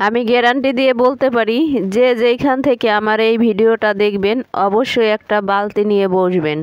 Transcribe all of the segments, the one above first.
আমি গ্যারান্টি দিয়ে বলতে পারি যে যেইখান থেকে আমার এই ভিডিওটা দেখবেন অবশ্যই একটা বালতি নিয়ে বসবেন,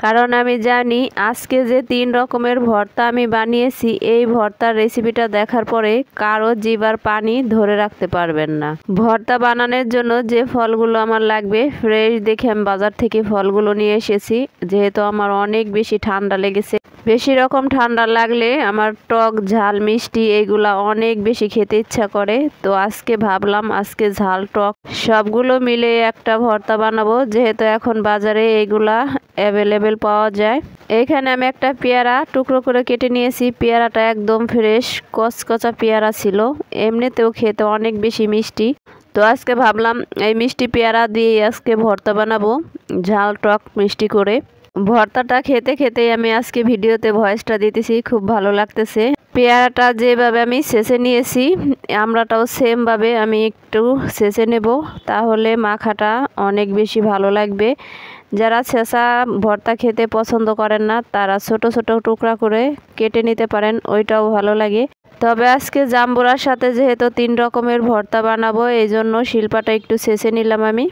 কারণ আমি জানি আজকে যে 3 রকমের ভর্তা আমি বানিয়েছি এই ভর্তার রেসিপিটা দেখার পরে কারো জিভার পানি ধরে রাখতে পারবেন না। ভর্তা বানানোর জন্য যে ফলগুলো আমার লাগবে ফ্রেশ দেখে আমি বাজার থেকে ফলগুলো নিয়ে এসেছি, যেহেতু আমার অনেক বেশি ঠান্ডা লেগেছে। বেশি রকম ঠান্ডা লাগলে আমার টক ঝাল মিষ্টি এইগুলা অনেক বেশি খেতে ইচ্ছা করে, তো আজকে ভাবলাম আজকে ঝাল টক সবগুলো মিলে একটা ভর্তা বানাবো, যেহেতু এখন বাজারে এইগুলা অ্যাভেলেবেল পাওয়া যায়। এইখানে আমি একটা পেয়ারা টুকরো করে কেটে নিয়েছি। পেয়ারাটা একদম ফ্রেশ কচকচা পেয়ারা ছিল, এমনিতেও খেতে অনেক বেশি মিষ্টি। তো আজকে ভাবলাম এই মিষ্টি পেয়ারা দিয়ে আজকে ভর্তা বানাবো, ঝাল টক মিষ্টি করে। ভর্তাটা খেতে খেতেই আমি আজকে ভিডিওতে ভয়েসটা দিতেছি, খুব ভালো লাগতেছে। পেয়ারাটা যেভাবে আমি ছেঁচে নিয়েছি আমরাটাও সেমভাবে আমি একটু ছেঁচে নেব, তাহলে মাখাটা অনেক বেশি ভালো লাগবে। যারা ছেঁচা ভর্তা খেতে পছন্দ করেন না তারা ছোট ছোট টুকরা করে কেটে নিতে পারেন, ওইটাও ভালো লাগে। তবে আজকে জাম্বুরার সাথে যেহেতু 3 রকমের ভর্তা বানাবো এই জন্য শিলপাটা একটু ছেঁচে নিলাম আমি।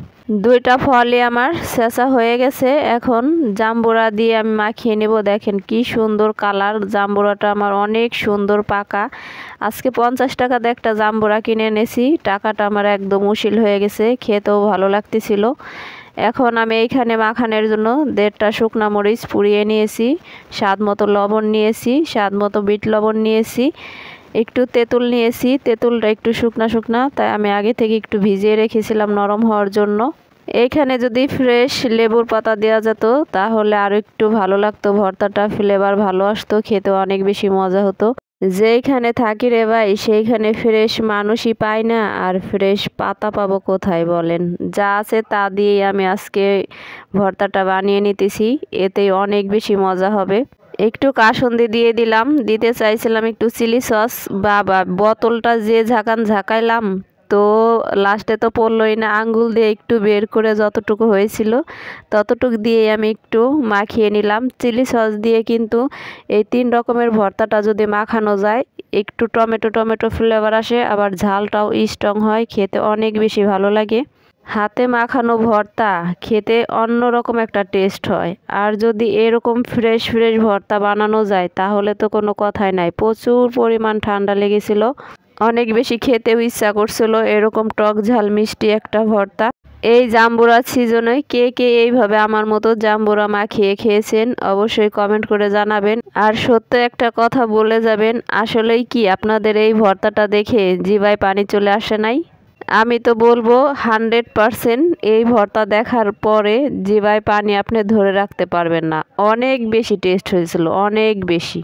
2টা ফলই আমার ছেঁচা হয়ে গেছে, এখন জাম্বুরা দিয়ে আমি মাখিয়ে নেব। দেখেন কি সুন্দর কালার, জাম্বুরাটা আমার অনেক সুন্দর পাকা। আজকে 50 টাকাতে একটা জাম্বুরা কিনে এনেছি, টাকাটা আমার একদম উশিল হয়ে গেছে, খেতেও ভালো লাগতেছিল। এখন আমি এইখানে মাখানোর জন্য 1.5টা শুকনা মরিচ পুড়িয়ে নিয়েছি, স্বাদ মতো লবণ নিয়েছি, স্বাদ মতো বিট লবণ নিয়েছি, একটু তেঁতুল নিয়েছি। তেঁতুলটা একটু শুকনা শুকনা, তাই আমি আগে থেকে একটু ভিজিয়ে রেখেছিলাম নরম হওয়ার জন্য। এইখানে যদি ফ্রেশ লেবুর পাতা দেওয়া যেত তাহলে আরও একটু ভালো লাগতো, ভর্তাটা ফ্লেভার ভালো আসতো, খেতে অনেক বেশি মজা হতো। যেইখানে থাকি রে ভাই সেইখানে ফ্রেশ মানুষই পাই না, আর ফ্রেশ পাতা পাবো কোথায় বলেন। যা আছে তা দিয়েই আমি আজকে ভর্তাটা বানিয়ে নিতেছি, এতেই অনেক বেশি মজা হবে। একটু কাসুন্দি দিয়ে দিলাম, দিতে চাইছিলাম একটু চিলি সস, বাবা বোতলটা যে ঝাঁকাইলাম তো লাস্টে তো পড়লই না, আঙ্গুল দিয়ে একটু বের করে যতটুকু হয়েছিল ততটুকু দিয়ে আমি একটু মাখিয়ে নিলাম। চিলি সস দিয়ে কিন্তু এই 3 রকমের ভর্তাটা যদি মাখানো যায় একটু টমেটো ফ্লেভার আসে, আবার ঝালটাও স্ট্রং হয়, খেতে অনেক বেশি ভালো লাগে। হাতে মাখানো ভর্তা খেতে অন্যরকম একটা টেস্ট হয়, আর যদি এরকম ফ্রেশ ভর্তা বানানো যায় তাহলে তো কোনো কথাই নাই। প্রচুর পরিমাণ ঠান্ডা লেগেছিল, অনেক বেশি খেতেও ইচ্ছা করছিল এরকম টক ঝাল মিষ্টি একটা ভর্তা। এই জাম্বুরা সিজনে কে কে এইভাবে আমার মতো জাম্বুরা মাখিয়ে খেয়েছেন অবশ্যই কমেন্ট করে জানাবেন। আর সত্য একটা কথা বলে যাবেন, আসলেই কি আপনাদের এই ভর্তাটা দেখে জিভায় পানি চলে আসে নাই? আমি তো বলবো 100% এই ভর্তা দেখার পরে জিভায় পানি আপনি ধরে রাখতে পারবেন না, অনেক বেশি টেস্ট হয়েছিল, অনেক বেশি।